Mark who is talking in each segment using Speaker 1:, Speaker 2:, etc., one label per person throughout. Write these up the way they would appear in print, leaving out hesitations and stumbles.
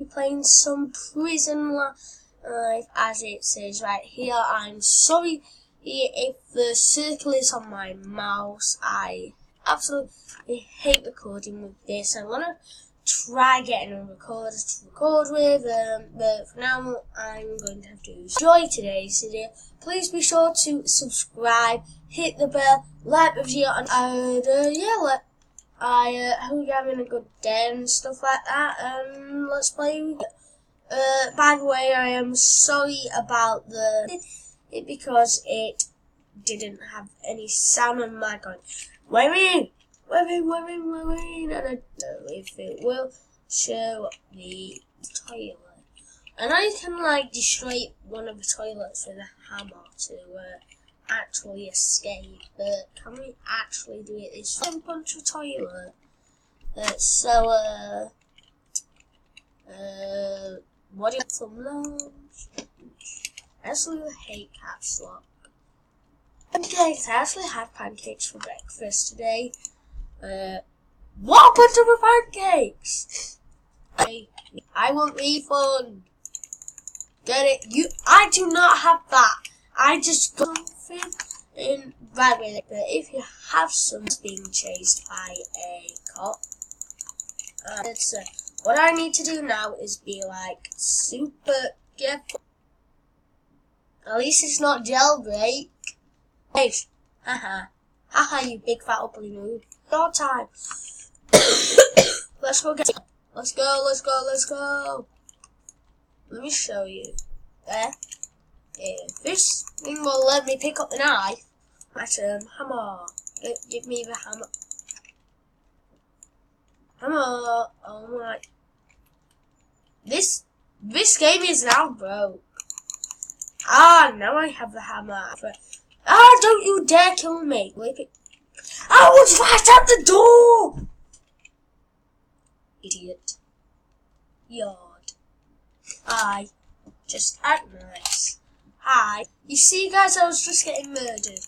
Speaker 1: playing some prison life, as it says right here. I'm sorry if the circle is on my mouse. I absolutely hate recording with this. I want to try getting a recorder to record with, but for now I'm going to have to enjoy today's video. Please be sure to subscribe, hit the bell, like the video, and yeah, I hope you're having a good day and stuff like that. Let's play. By the way, I am sorry about it because it didn't have any sound on my going. Wait, I don't know if it will show the toilet. I know you can like destroy one of the toilets with a hammer to actually escape, but can we actually do it this time? Punch a toilet. What do you want from lunch? I absolutely hate caps lock. Pancakes. I actually had pancakes for breakfast today. What happened to the pancakes? I want refund. Get it? I do not have that. I just got something in bad with it. But if you have some being chased by a cop, what I need to do now is be like super careful. At least it's not jailbreak. Hey, haha, you big fat ugly noob. Your time. Let's go get it. Let's go. Let me show you. There. If this thing will let me pick up the knife, hammer. Give me the hammer. Hammer. Oh my. This game is now broke. Now I have the hammer. Don't you dare kill me. I was right at the door! Idiot. Yard. Hi. Just act nice. Hi. You see, guys, I was just getting murdered.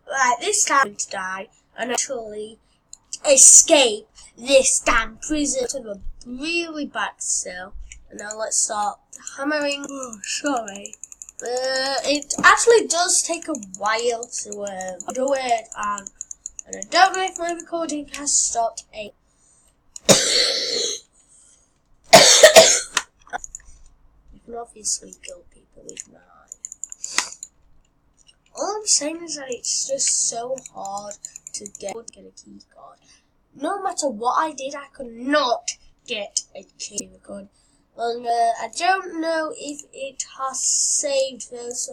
Speaker 1: Right, this time to die and actually escape this damn prison to the really back cell. And now let's start hammering. Oh, sorry. It actually does take a while to do it, and I don't know if my recording has stopped. You can obviously kill people with knives. All I'm saying is that it's just so hard to get a key card. No matter what I did, I could not get a key card. And I don't know if it has saved those.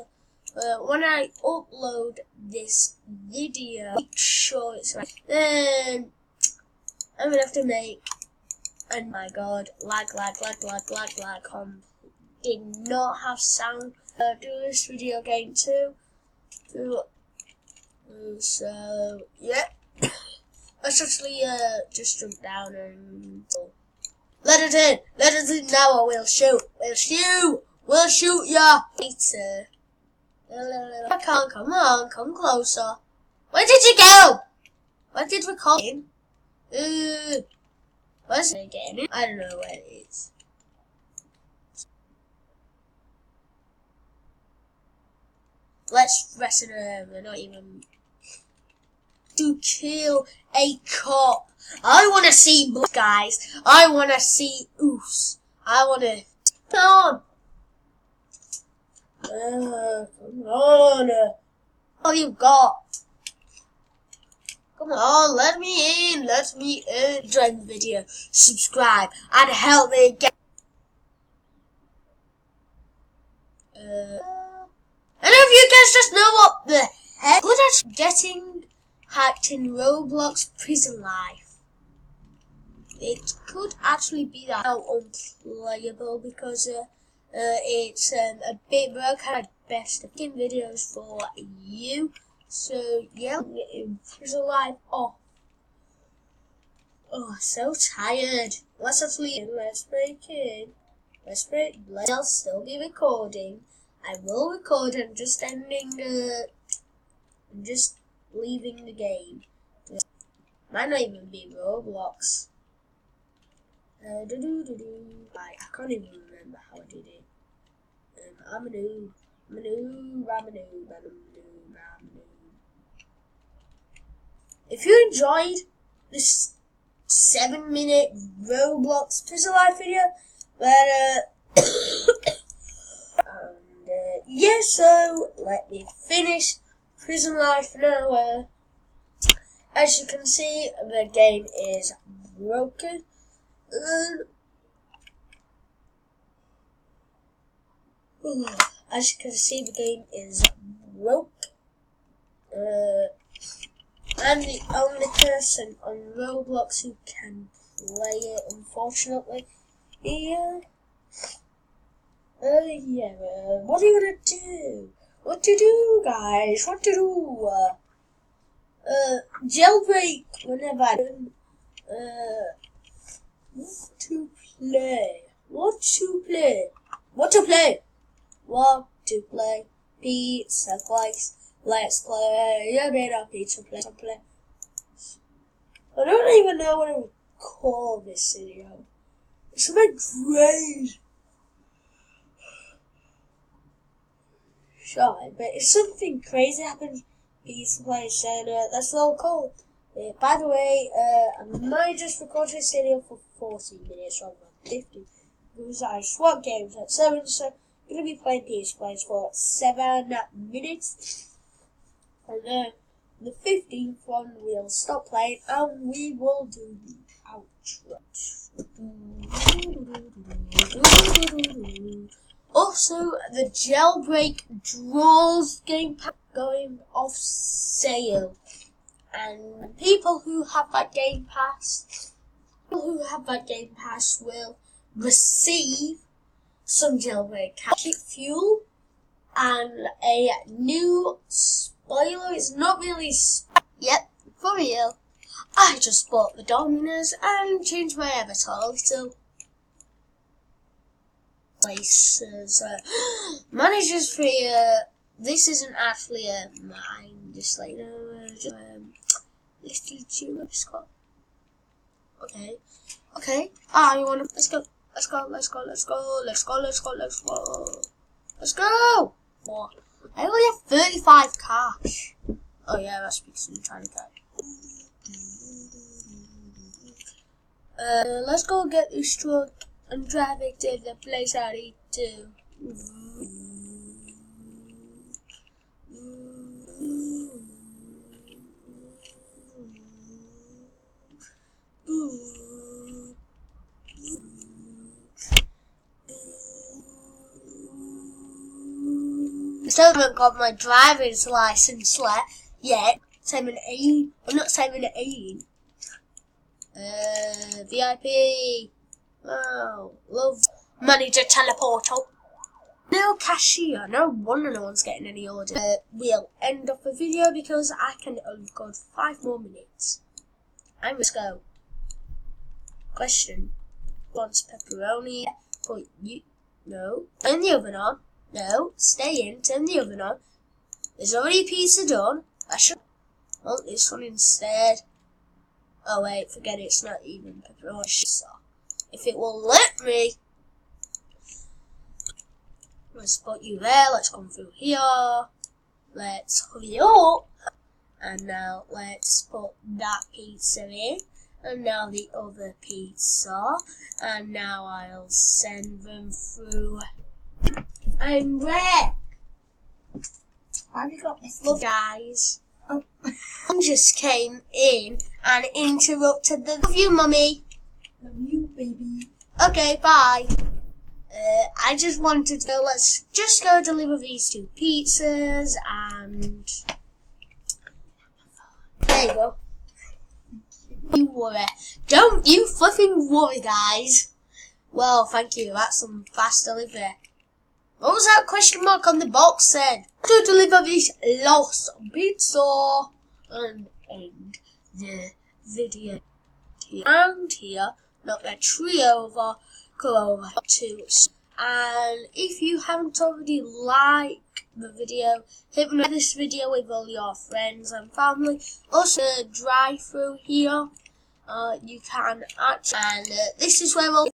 Speaker 1: When I upload this video, make sure it's right. Then I'm gonna have to make. And my God, lag. Did not have sound. Do this video again too. So yeah, let's actually just jump down and. Let it in now or we'll shoot ya later. I can't, come on, come closer. Where did you go? Where did we call him? Where's it again? I don't know where it is. Let's rest in we're not even to kill a cop. I want to see blood, guys. I want to see oofs. I want to. Come on. Oh, you got. Come on, let me in. Join the video, subscribe, and help me get. I don't know if you guys just know what the heck. Good at getting hacked in Roblox prison life. It could actually be that unplayable because it's a bit broke. I had best of videos for you. So yeah, prison life off. Oh, so tired. Let's break in. I'll still be recording. I will record. I'm just ending. I'm just leaving the game. Might not even be Roblox. I can't even remember how I did it. I'm a noob. I'm a noob. I'm a noob. I'm a noob. I'm a noob. If you enjoyed this 7-minute Roblox Puzzle Life video, then yeah, so let me finish Prison Life now. As you can see, the game is broken. As you can see, the game is broke. I'm the only person on Roblox who can play it, unfortunately. Yeah. What are you gonna do? What to do, guys? What to do? Jailbreak whenever I do. What to play? What to play? What to play? What to play? Pizza place. Let's play a bit of pizza place. I don't even know what I would call this video. It's something crazy. Sure, but if something crazy happens, pizza place, and that's all cool. By the way, I might just record this video for 40 minutes rather than 50, because I swap games at 7, so I'm going to be playing pizza place for 7 minutes. And the 15th one we'll stop playing and we will do the outro. Also, the Jailbreak Draws game pack going off sale, and people who have that game pass will receive some Jailbreak Catch Fuel and a new spoiler. It's not really yep, for real. I just bought the Dominoes and changed my avatar a little. Places. Managers free. This isn't actually mine. Just like just little tulip Scott. Okay. You wanna? Let's go. What? I only have 35 cash. Oh yeah, that's because I'm trying to get. Let's go get this truck and drive it to the place I need to. I still haven't got my driver's license yet. I'm not 17. VIP. Oh, love manager teleporter. No cashier. No wonder no one's getting any orders. We'll end off the video because I can only record 5 more minutes. Let's go. Question. Wants pepperoni? But you no. Turn the oven on. No. Stay in. Turn the oven on. There's already pizza done. I should want this one instead. Oh wait, forget it. It's not even pepperoni. So, if it will let me. Let's put you there. Let's come through here. Let's hurry up. And now let's put that pizza in. And now the other pizza. And now I'll send them through. I'm red. Why have you got this? Look, guys. Oh. Just came in and interrupted the. Love you, mummy.
Speaker 2: Love you, baby.
Speaker 1: Okay, bye. I just wanted to. Let's just go deliver these 2 pizzas and. There you go. You worry. Don't you flipping worry, guys. Well, thank you. That's some fast delivery. What was that question mark on the box said? To deliver this lost pizza and end the video around here. Knock that tree over. Go over to. And if you haven't already liked the video, hit this video with all your friends and family. Also, drive through here. you can actually, and this is where we'll